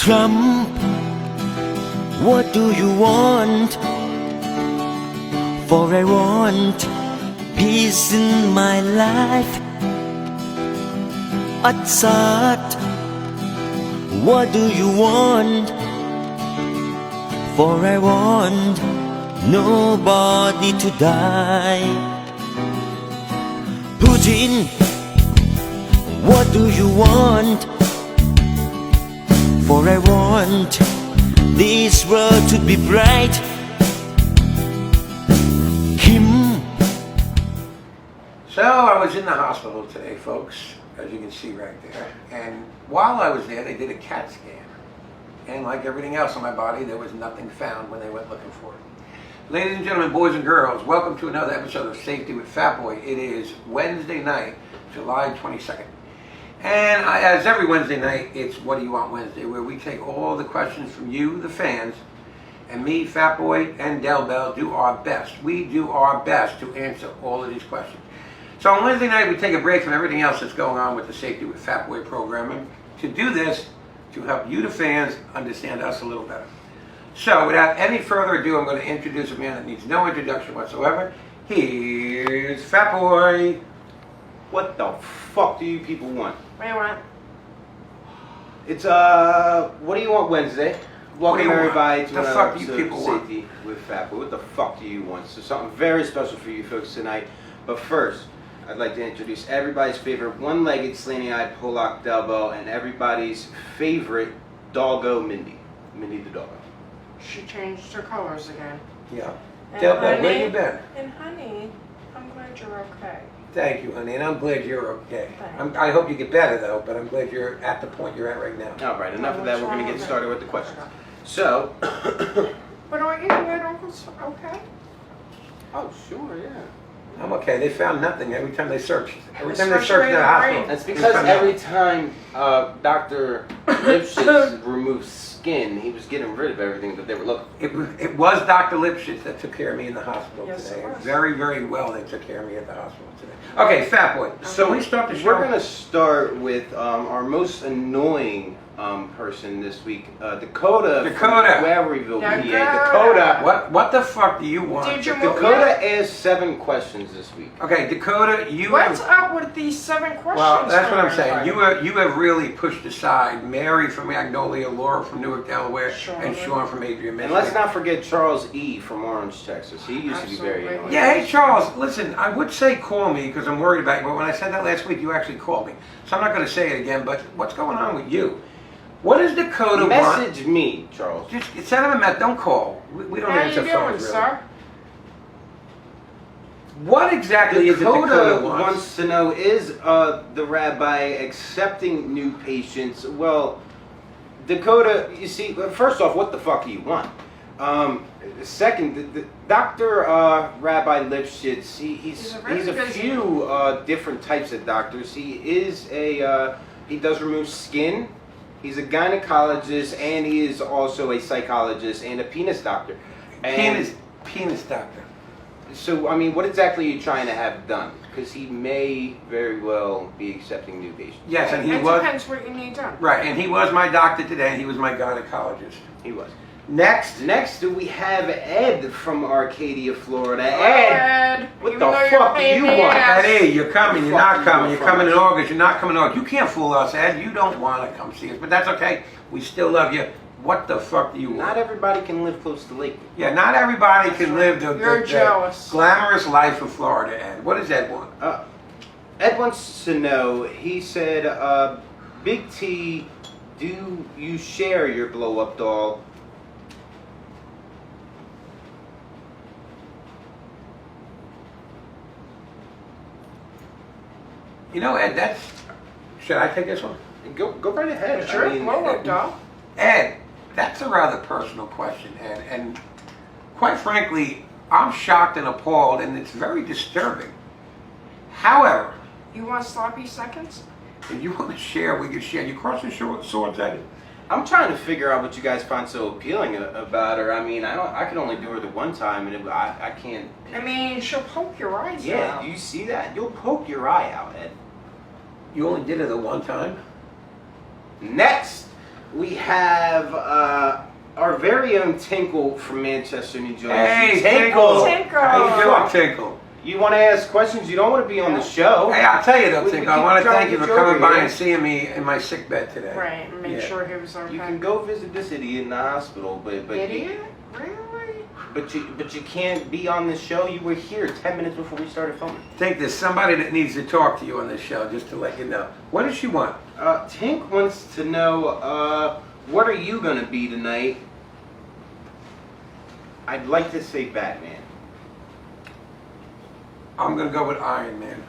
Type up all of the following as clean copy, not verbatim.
Trump, what do you want? For I want peace in my life. Assad, what do you want? For I want nobody to die. Putin, what do you want? For I want this world to be bright. Kim. So I was in the hospital today, folks, as you can see right there. And while I was there, they did a CAT scan. And like everything else on my body, there was nothing found when they went looking for it. Ladies and gentlemen, boys and girls, welcome to another episode of Safety with Fat Boy. It is Wednesday night, July 22nd. And as every Wednesday night, it's What Do You Want Wednesday, where we take all the questions from you, the fans, and me, Fat Boy, and Del Bell do our best. We do our best to answer all of these questions. So on Wednesday night, we take a break from everything else that's going on with the Safety with Fat Boy programming to do this, to help you, the fans, understand us a little better. So without any further ado, I'm going to introduce a man that needs no introduction whatsoever. Here's Fat Boy. What the fuck do you people want? What do you want? It's What Do You Want Wednesday? Welcome everybody to The another fuck do you episode people of want? Safety with Fat Boy. What the fuck do you want? So something very special for you folks tonight. But first, I'd like to introduce everybody's favorite one-legged slanty-eyed Polak Delbo and everybody's favorite doggo Mindy. Mindy the doggo. She changed her colors again. Yeah. And Del Bell, honey, where you been? And honey, I'm glad you're okay. Thank you, honey, and I'm glad you're okay. Thanks. I hope you get better, though, but I'm glad you're at the point you're at right now. All right, enough of that. We're going to get started with the questions. Okay. So, But are you and Uncle's okay? oh, sure, yeah. I'm okay. They found nothing every time they searched. Every It's time they searched in the frustrating, hospital. right? That's they because found every nothing. time Dr. Lipschitz removed skin, he was getting rid of everything that they were looking for. It was Dr. Lipschitz that took care of me in the hospital Yes, today. it was. Very, very well they took care of me at the hospital today. Okay, Fat Boy. So we start the show. We're going to start with our most annoying person this week, Dakota. Dakota. From Quarryville, PA. Dakota. Dakota. What the fuck do you want? Did you move Dakota asked 7 questions this week. Okay, Dakota, you What's have... up with these 7 questions? Well, that's what I'm for saying. everybody? You have really pushed aside Mary from Magnolia, Laura from Newark, Delaware, Sean. and Sean from Adrian, And Michigan. let's not forget Charles E. from Orange, Texas. He used to be very Absolutely. annoying. Yeah, hey Charles, listen, I would say call me because I'm worried about you, but when I said that last week, you actually called me. So I'm not going to say it again, but what's going on with you? What does Dakota want? Message me, Charles. Just send him a message, don't call. We don't How you answer doing, phones, really. sir? What exactly is it Dakota wants? wants to know, is the rabbi accepting new patients? Well, Dakota, you see, first off, what the fuck do you want? Second, Dr. Rabbi Lipschitz, he's very a busy. few different types of doctors. He is he does remove skin. He's a gynecologist, and he is also a psychologist and a penis doctor. And Penis doctor. so, I mean, what exactly are you trying to have done? Because he may very well be accepting new patients. Yes, and he It was depends what you need done. right, and he was my doctor today, and he was my gynecologist. He was. Next, Next, we have Ed from Arcadia, Florida. Ed, what even the though you're fuck do paying you me want? ass. Eddie, you're coming, you're Fuck not you, coming, you're motherfucker. coming in August, you're not coming in August. You can't fool us, Ed. You don't want to come see us, but that's okay. We still love you. What the fuck do you want? Not everybody can live close to Lakewood. Yeah, not everybody can live You're the jealous. glamorous life of Florida, Ed. What does Ed want? Ed wants to know, he said, Big T, do you share your blow-up doll? You know, Ed, that's... Should I take this one? Go right ahead. It's your I mean, blow-up doll. Ed, that's a rather personal question, Ed. And quite frankly, I'm shocked and appalled, and it's very disturbing. However, You want sloppy seconds? if you want to share, we can share. You crossing swords, Ed? I'm trying to figure out what you guys find so appealing about her. I mean, I can only do her the one time, and I can't. I mean, she'll poke your eyes Yeah, out. do you see that? You'll poke your eye out, Ed. You only did it the one time? Next, we have our very own Tinkle from Manchester, New Jersey. Hey, Tinkle! Tinkle! How you doing, Tinkle? You want to ask questions? You don't want to be on the show. Hey, I'll tell you though, We Tinkle, I keep want to trying thank to you for get you coming over by here. and seeing me in my sick bed today. Right, and make Yeah. sure he was okay. You can go visit this idiot in the hospital, but Idiot? Really? But you can't be on this show. You were here 10 minutes before we started filming. Think there's somebody that needs to talk to you on this show, just to let you know. What does she want? Tink wants to know, what are you gonna be tonight? I'd like to say Batman. I'm gonna go with Iron Man.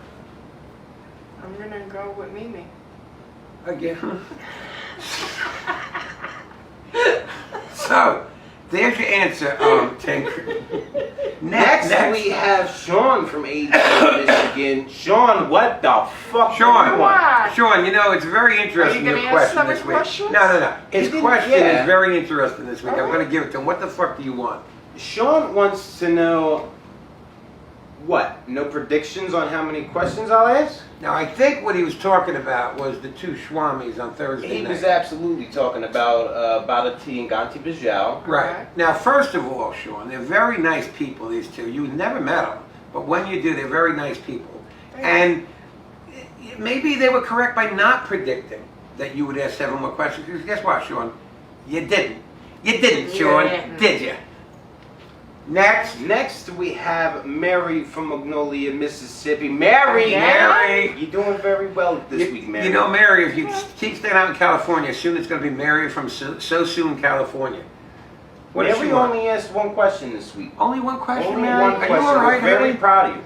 I'm gonna go with Mimi. Again. So, there's your answer, Tink. Next, we have Sean from AJ, Michigan. Sean, what the fuck? Sean, What? Sean, you know, it's very interesting, Are you your gonna question answer this the week. questions? No. His didn't- question yeah. is very interesting this week. I'm Alright. going to give it to him. What the fuck do you want? Sean wants to know what? No predictions on how many questions I'll ask? Now, I think what he was talking about was the two Schwammies on Thursday He night. was absolutely talking about Balati and Ganti Bijal. Right. Okay. Now, first of all, Sean, they're very nice people, these two. You never met them, but when you do, they're very nice people. And maybe they were correct by not predicting that you would ask 7 more questions. Because guess what, Sean? You didn't. You didn't, You Sean. didn't. Did you? Next. Next, we have Mary from Magnolia, Mississippi. Mary! Yeah. Mary. You're doing very well this week, Mary. You know, Mary, if you keep staying out in California, soon it's going to be Mary from So Soon, California. What does Mary she want? only asked one question this week. Only one question, Only Mary? one Are question. you all right, We're very honey? proud of you.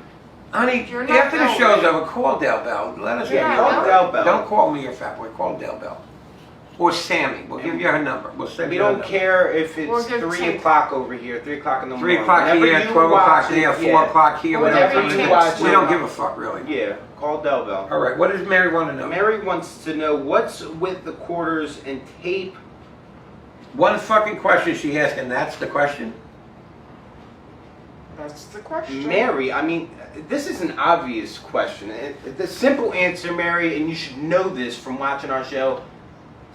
Honey, You're not after the Del show's Bell. over, call Del Bell. Let us Yeah, know. call Del Bell. Don't call me your fat boy. Call Del Bell. Or Sammy. We'll give you her number. We'll send We you her don't number. care if it's We'll give 3 Tink. o'clock over here, 3 o'clock in the 3 morning. o'clock Whenever here, you 12 o'clock watch it, there, 4 yeah. o'clock here, Whatever whatever. you We watch don't it. give a fuck, really. Yeah, call Del Bell. All right, what does Mary want to know? Mary wants to know what's with the quarters and tape. One fucking question she asked, and that's the question? That's the question. Mary, I mean, this is an obvious question. The simple answer, Mary, and you should know this from watching our show,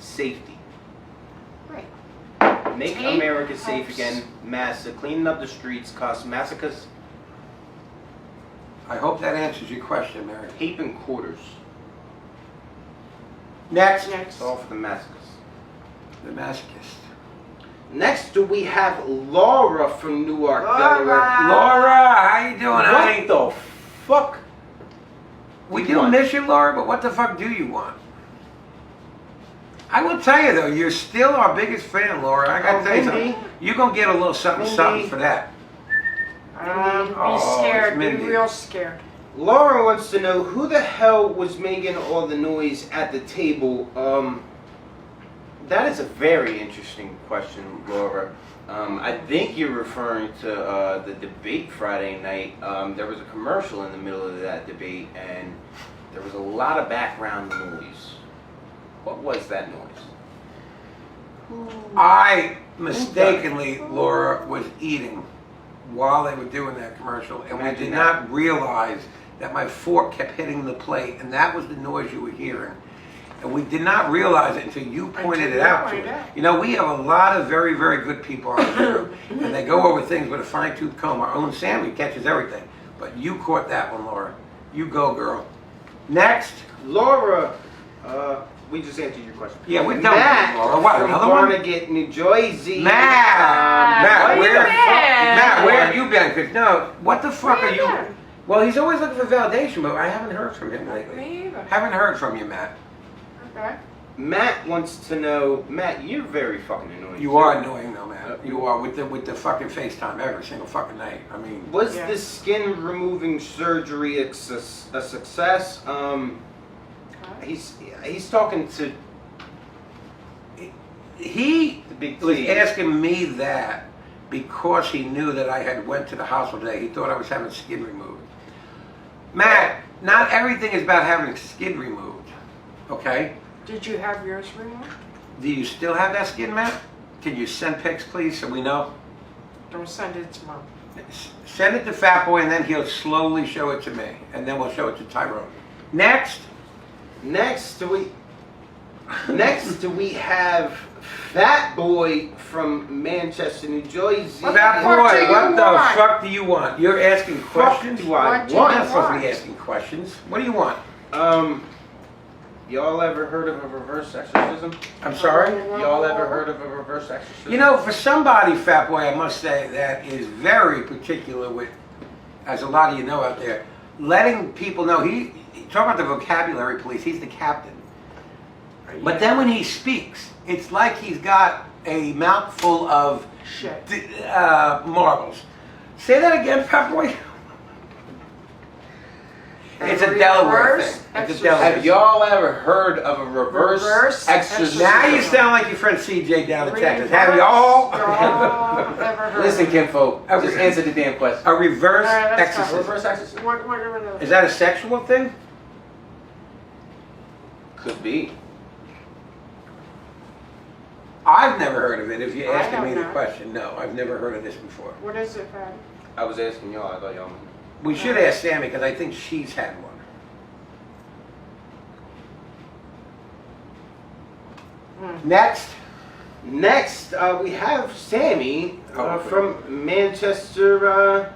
safety. Right. Make Tape America safe helps. again. Massa, cleaning up the streets costs massacres, I hope that answers your question, Mary. tape and quarters. Next. Next. It's all for the massacres. The masochist. Next, we have Laura from Newark, Laura. Delaware. Laura, how you doing, honey? What the fuck? We you do want? miss you, Laura, but what the fuck do you want? I will tell you though, you're still our biggest fan, Laura. I gotta Oh, tell you Mindy? something. You're gonna get a little something, Mindy? something for that. Be Oh, scared. it's Be Mindy. real scared. Laura wants to know who the hell was making all the noise at the table. That is a very interesting question, Laura. I think you're referring to the debate Friday night. There was a commercial in the middle of that debate, and there was a lot of background noise. What was that noise? I mistakenly, Laura, was eating while they were doing that commercial, and we Imagine did that. not realize that my fork kept hitting the plate, and that was the noise you were hearing. And we did not realize it until you pointed Until it you out to pointed us. it out. You know, we have a lot of very, very good people on the show, and they go over things with a fine-tooth comb. Our own Sammy catches everything. But you caught that one, Laura. You go, girl. Next. Laura, we just answered your question. Yeah, we're done with Matt it, Laura. What, from another one? Barnegat, New Jersey. Matt, where you where, been? Matt, where have you been? 'Cause no, what the fuck Where are you you? been? Well, he's always looking for validation, but I haven't heard from him lately. Me either. Haven't heard from you, Matt. Okay. Matt wants to know, Matt, you're very fucking annoying. You are annoying though, man. You are with the fucking FaceTime every single fucking night. I mean, Was Yeah. the skin removing surgery a success? He's talking to he the big was T. asking me that because he knew that I had went to the hospital today. He thought I was having skin removed. Matt, not everything is about having skin removed. Okay? Did you have yours removed? Do you still have that skin, Matt? Can you send pics, please, so we know? Don't send it to Mom. Send it to Fat Boy, and then he'll slowly show it to me, and then we'll show it to Tyrone. Next. Next, do we have Fat Boy from Manchester, New Jersey. What Fat the fuck do boy, you what the want? fuck do you want? You're asking questions? do I What do You're you not supposed to want? be asking questions. What do you want? Y'all ever heard of a reverse exorcism? I'm sorry? Y'all ever heard of a reverse exorcism? You know, for somebody, Fat Boy, I must say, that is very particular with, as a lot of you know out there, letting people know, talk about the vocabulary police, he's the captain. But then when he speaks, it's like he's got a mouthful of Shit. marbles. Say that again, Fat Boy. It's a Reverse Delaware thing. It's a exorcism. Delaware Have y'all ever heard of a reverse, Reverse exorcism? Now you sound like your friend CJ down in Texas. Have Reverse y'all ever heard Listen, of it? Kinfolk, just answer the damn question. a reverse All right, let's go. exorcism? Reverse exorcism? What Is that a sexual thing? Could be. I've never heard of it. If you're I asking have me the not. question, no, I've never heard of this before. What is it, Patty? I was asking y'all, I thought y'all knew. We should ask Sammy because I think she's had one. Next. Next, we have Sammy Okay. from Manchester,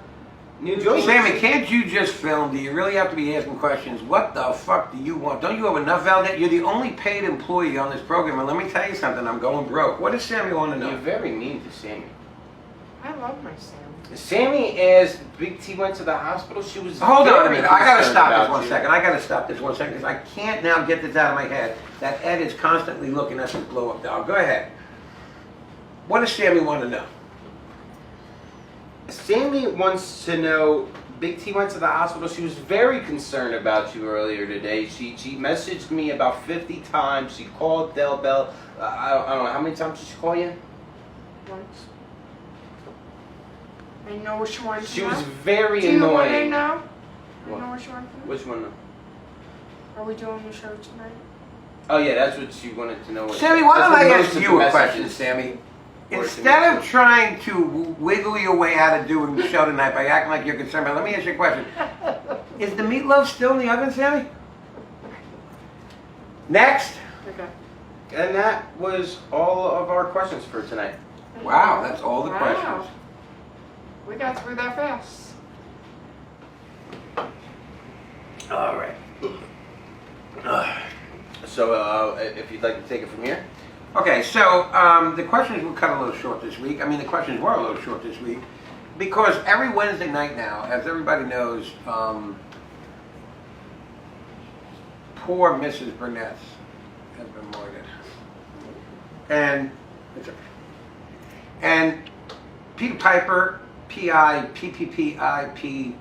New Jersey. Sammy, can't you just film? Do you really have to be asking questions? What the fuck do you want? Don't you have enough Valdez? You're the only paid employee on this program, and let me tell you something, I'm going broke. What does Sammy want to You're know? very mean to Sammy. I love my Sam. Sammy, as Big T went to the hospital, she was Hold on a very minute. I gotta concerned stop this about one you. second. I gotta stop this 1 second because I can't now get this out of my head that Ed is constantly looking at this blow up dog. Go ahead. What does Sammy want to know? Sammy wants to know, Big T went to the hospital. She was very concerned about you earlier today. She messaged me about 50 times. She called Del Bell. I don't know, how many times did she call you? Once. I know what she wanted to She know. was very Do you want to annoying. know? You What? know what she wanted to know? Which one? Are we doing the show tonight? Oh yeah, that's what she wanted to know. Sammy, why That's don't I what ask most of you the a messages question, Sammy? were to Instead me, of too. trying to wiggle your way out of doing the show tonight by acting like you're concerned, but let me ask you a question. Is the meatloaf still in the oven, Sammy? Next. Okay. And that was all of our questions for tonight. Wow, that's all the Wow. questions. We got through that fast. All right. So if you'd like to take it from here. Okay, so the questions were cut a little short this week. I mean, the questions were a little short this week because every Wednesday night now, as everybody knows, poor Mrs. Burnett has been murdered. And Peter Piper, PPPIPI,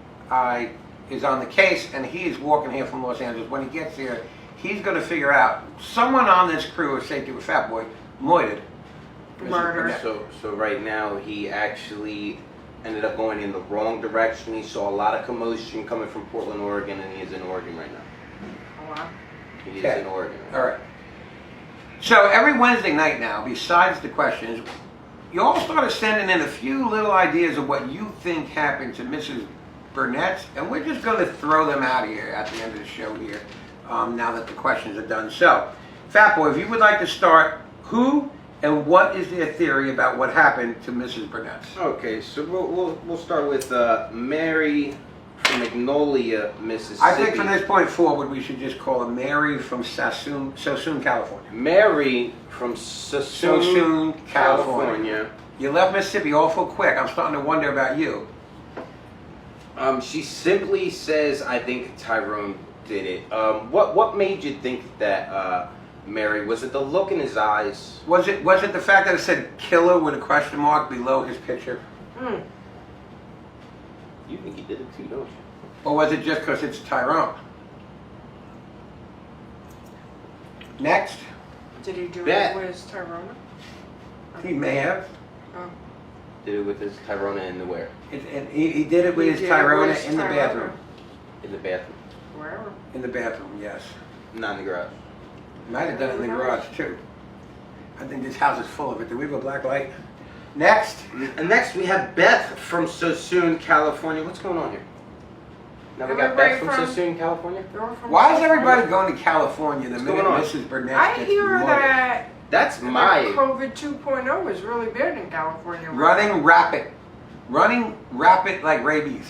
is on the case, and he is walking here from Los Angeles. When he gets here, he's going to figure out someone on this crew of Safety with Fat Boy murdered Mrs. Murder. Burnett. So right now he actually ended up going in the wrong direction. He saw a lot of commotion coming from Portland, Oregon, and he is in Oregon right now. Oh, wow. He Okay. is in Oregon. All right. So every Wednesday night now, besides the questions, you all started sending in a few little ideas of what you think happened to Mrs. Burnett, and we're just going to throw them out here at the end of the show here, now that the questions are done. So, Fat Boy, if you would like to start, who and what is their theory about what happened to Mrs. Burnett? Okay, so we'll start with Mary from Magnolia, Mississippi. I think from this point forward, we should just call her Mary from Sassoon, California. Mary from Sassoon, California. You left Mississippi awful quick. I'm starting to wonder about you. She simply says, "I think Tyrone did it." What made you think that, Mary? Was it the look in his eyes? Was it the fact that it said killer with a question mark below his picture? Hmm. You think he did it too, don't you? Or was it just because it's Tyrone? Next. Did he do Bet. it with Tyrone? He may have. Oh. Did it with his Tyrone in the where? And he did it with He his did it Tyrone with in the Tyrone. bathroom. In the bathroom, Wherever. In the bathroom, yes. not in the garage. Might have done it in the garage too. I think this house is full of it. Do we have a black light? Next. And next we have Beth from Sassoon, California. What's going on here? Now we got Everybody Beth from from- Sassoon, California. You're from Why is California? everybody going to California the What's minute going on? Mrs. Burnett I gets hear murdered? that That's And my. then COVID 2.0 is really bad in California. Running rapid like rabies.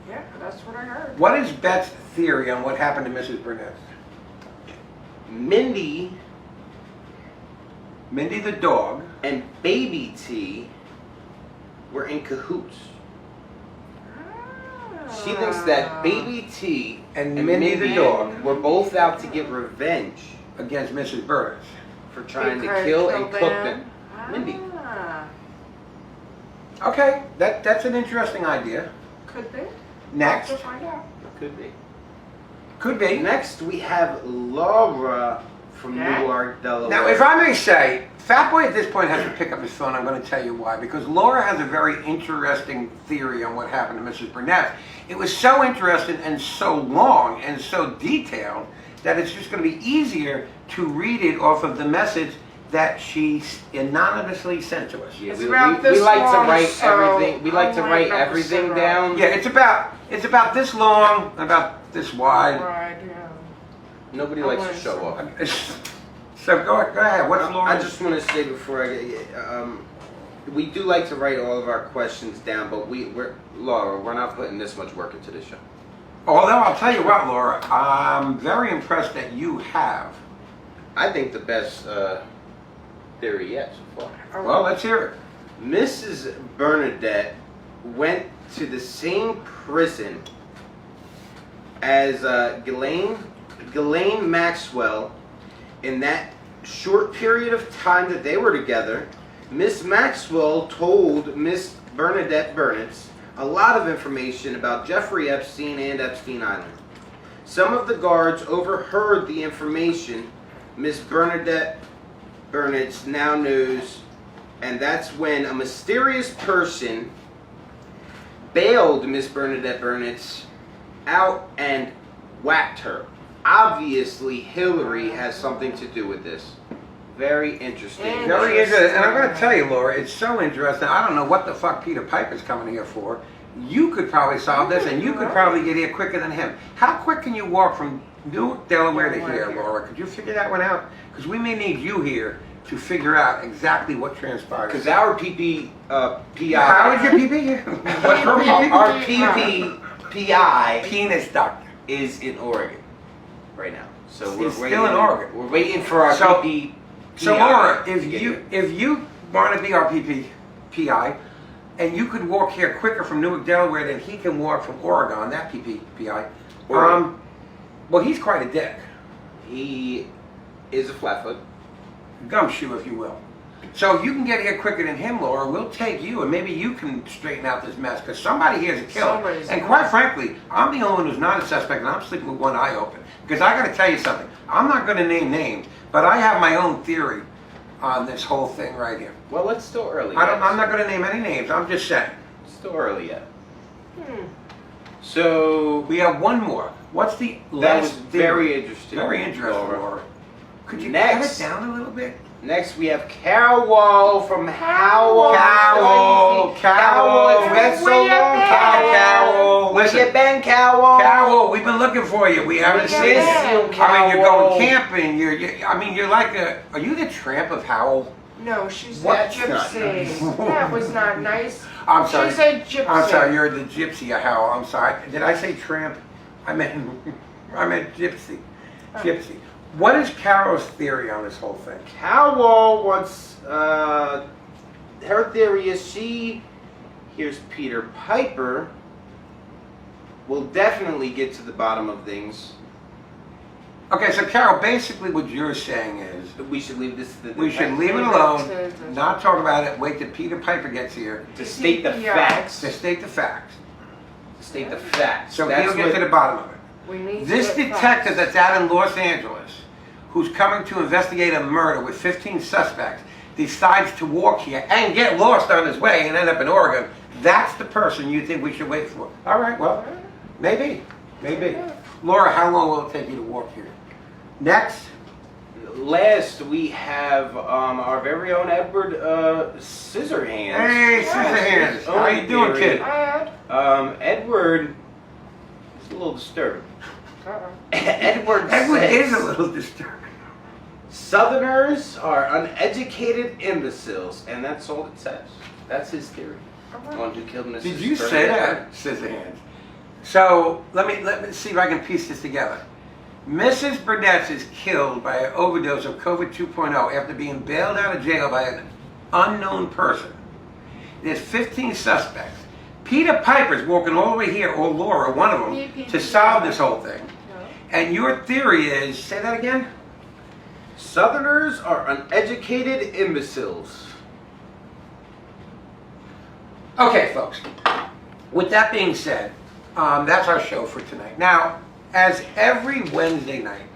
Yeah, that's what I heard. What is Beth's theory on what happened to Mrs. Burnett? Mindy Mindy the dog. and Baby T were in cahoots. She thinks that Baby T And Mindy the dog were both out to get revenge against Mrs. Burnett. for trying to Because kill and them. cook them. Mindy. Ah, Okay, that's an interesting idea. could be. Next. Have to find out. Could be. Could be. Next, we have Laura from Yeah. Newark, Delaware. Now, if I may say, Fat Boy at this point has to pick up his phone. I'm going to tell you why. Because Laura has a very interesting theory on what happened to Mrs. Burnett. It was so interesting and so long and so detailed that it's just going to be easier to read it off of the message that she anonymously sent to us. Yeah, It's we about we this like to long, write so everything. We like to I might write not everything sit down. Yeah, it's about this long, about this wide. Right, yeah. Nobody I likes to wanna show say- off. So go ahead. What's Laura? I just want to say before I get, we do like to write all of our questions down, but we're Laura, we're not putting this much work into this show. Although I'll tell you what, Laura, I'm very impressed that you have. I think the best theory yet so far. Well, let's hear it. Mrs. Bernadette went to the same prison as Ghislaine Maxwell. In that short period of time that they were together, Miss Maxwell told Miss Bernadette Burnitz a lot of information about Jeffrey Epstein and Epstein Island. Some of the guards overheard the information Miss Bernadette Burnitz now knows, and that's when a mysterious person bailed Miss Bernadette Burnitz out and whacked her. Obviously, Hillary has something to do with this. Very interesting. Very interesting. And I'm going to tell you, Laura, it's so interesting. I don't know what the fuck Peter Piper's coming here for. You could probably solve this, and you could probably get here quicker than him. How quick can you walk from Newark, Delaware to here, Laura? Could you figure that one out? Because we may need you here to figure out exactly what transpired. Because our PI. How is your PP? What's her Our PP? PI Penis doctor. is in Oregon right now. So He's still in Oregon. We're waiting for our So- PP. So PI Laura, to get here. if you want to be our PI, and you could walk here quicker from Newark, Delaware than he can walk from Oregon, that PI. Oregon. Well, he's quite a dick, He is a flatfoot. gumshoe, if you will. So if you can get here quicker than him, Laura, we'll take you, and maybe you can straighten out this mess, because somebody here is a killer. Somebody's And a quite killer. frankly, I'm the only one who's not a suspect, and I'm sleeping with one eye open. Because I got to tell you something. I'm not going to name names, but I have my own theory on this whole thing right here. Well, it's still early. I'm not going to name any names. I'm just saying. It's still early yet. Hmm. So We have one more. What's the that last was theory? very interesting. Very interesting, Laura. Laura. Could you Next. cut it down a little bit? Next, we have Carol Wall from Howell. Carol, Carol, it's been so Where you long. been? Carol, Where you listen. been, Carol? Carol, we've been looking for you. We haven't Where seen you you. been? I mean, you're Carol. going camping. You're like a. Are you the tramp of Howell? No, she's What? a That's not gypsy. nice. That was not nice. I'm sorry. She's a gypsy. I'm sorry. You're the gypsy of Howell. I'm sorry. Did I say tramp? I meant gypsy. Gypsy. What is Carol's theory on this whole thing? Carol wants, her theory is she hears Peter Piper will definitely get to the bottom of things. Okay, so Carol, basically what you're saying is We should leave this to the we should leave it alone, not talk about it, wait till Peter Piper gets here to state the Yeah. facts. to state the facts. To state the facts. So That's he'll get what- to the bottom of it. We need This to get detective facts. that's out in Los Angeles, who's coming to investigate a murder with 15 suspects, decides to walk here and get lost on his way and end up in Oregon. That's the person you think we should wait for. All right, well, maybe. Laura, how long will it take you to walk here? Next. Last, we have our very own Edward Scissorhands. Hey, Scissorhands. How you doing, kid? Bad. Edward is a little disturbed. Uh-uh. Edward Edward says, is a little disturbing. Southerners are uneducated imbeciles, and that's all it says. That's his theory. On who killed Mrs. Did you Bernadette. say that? Scissorhands. So let me see if I can piece this together. Mrs. Burnett is killed by an overdose of COVID 2.0 after being bailed out of jail by an unknown person. There's 15 suspects. Peter Piper's walking all the way here, or Laura, one of them, to solve this whole thing. And your theory is, say that again? Southerners are uneducated imbeciles. Okay, folks. With that being said, that's our show for tonight. Now, as every Wednesday night,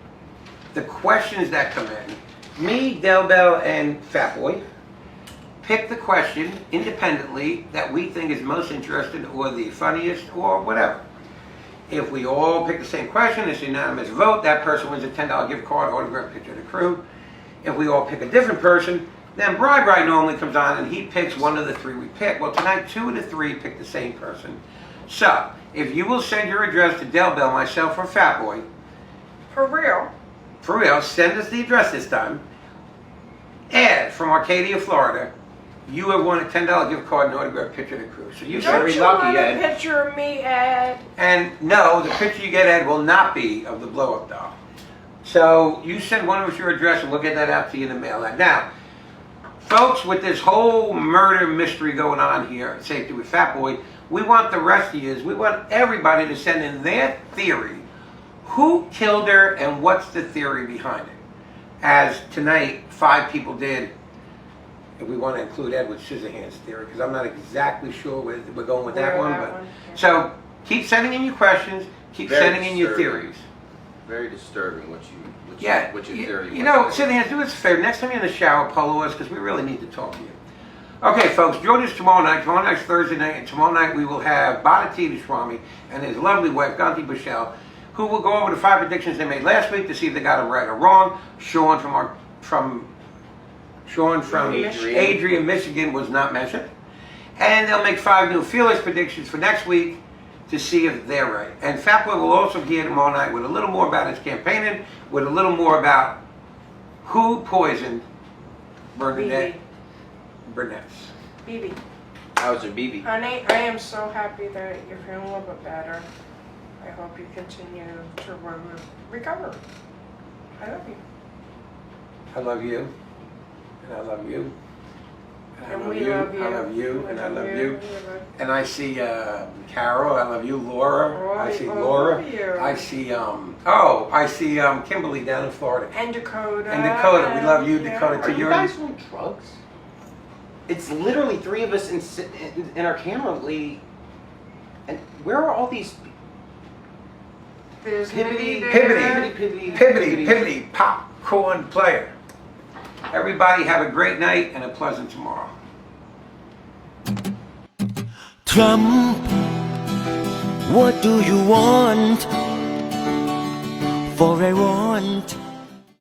the questions that come in, me, Del Bell, and Fatboy pick the question independently that we think is most interesting or the funniest or whatever. If we all pick the same question, it's a unanimous vote, that person wins a $10 gift card, autographed picture of the crew. If we all pick a different person, then Bri normally comes on and he picks one of the three we pick. Well, tonight, 2 of the 3 pick the same person. So, if you will send your address to Del Bell, myself, or Fatboy, For real. send us the address this time. Ed from Arcadia, Florida, you have won a $10 gift card and autographed picture of the crew. So you Don't very you lucky, want a Ed. picture of me, Ed? And no, the picture you get, Ed, will not be of the blow-up doll. So you send one of us your address and we'll get that out to you in the mail. Now, folks, with this whole murder mystery going on here at Safety with Fatboy, we want the rest of you, we want everybody to send in their theory. Who killed her and what's the theory behind it? As tonight, 5 people did. If we want to include Ed with Scissorhands theory, because I'm not exactly sure we're going with that Where one. that But one, yeah. So keep sending in your questions, keep Very sending in your disturbing. theories. Very disturbing what your theory was. You know, Scissorhands, do us a favor. Next time you're in the shower, polo us, because we really need to talk to you. Okay, folks, join us tomorrow night. Tomorrow night's Thursday night, and tomorrow night we will have Bhattacharya Swami and his lovely wife, Ganti Bushell, who will go over the 5 predictions they made last week to see if they got them right or wrong. Sean from Adrian, Michigan was not mentioned. And they'll make 5 new Felix predictions for next week to see if they're right. And Fatboy will also be here tomorrow night with a little more about his campaigning, with a little more about who poisoned Bernadette Burnett's. BB. I was in BB. Honey, I am so happy that you're feeling a little bit better. I hope you continue to recover. I love you. I love you. And I love you. And we love you. I love you. And I love you. We love And I see Carol. I love you. Laura. Oh, I see I Laura. love you. I see Kimberly down in Florida. And Dakota. And Dakota. We love you, Dakota. Are To you your guys on drugs? It's literally 3 of us in our camera lady. And where are all these There's Pibbity, Minnie there. Pibbity popcorn player? Everybody have a great night and a pleasant tomorrow. Trump, what do you want? For I want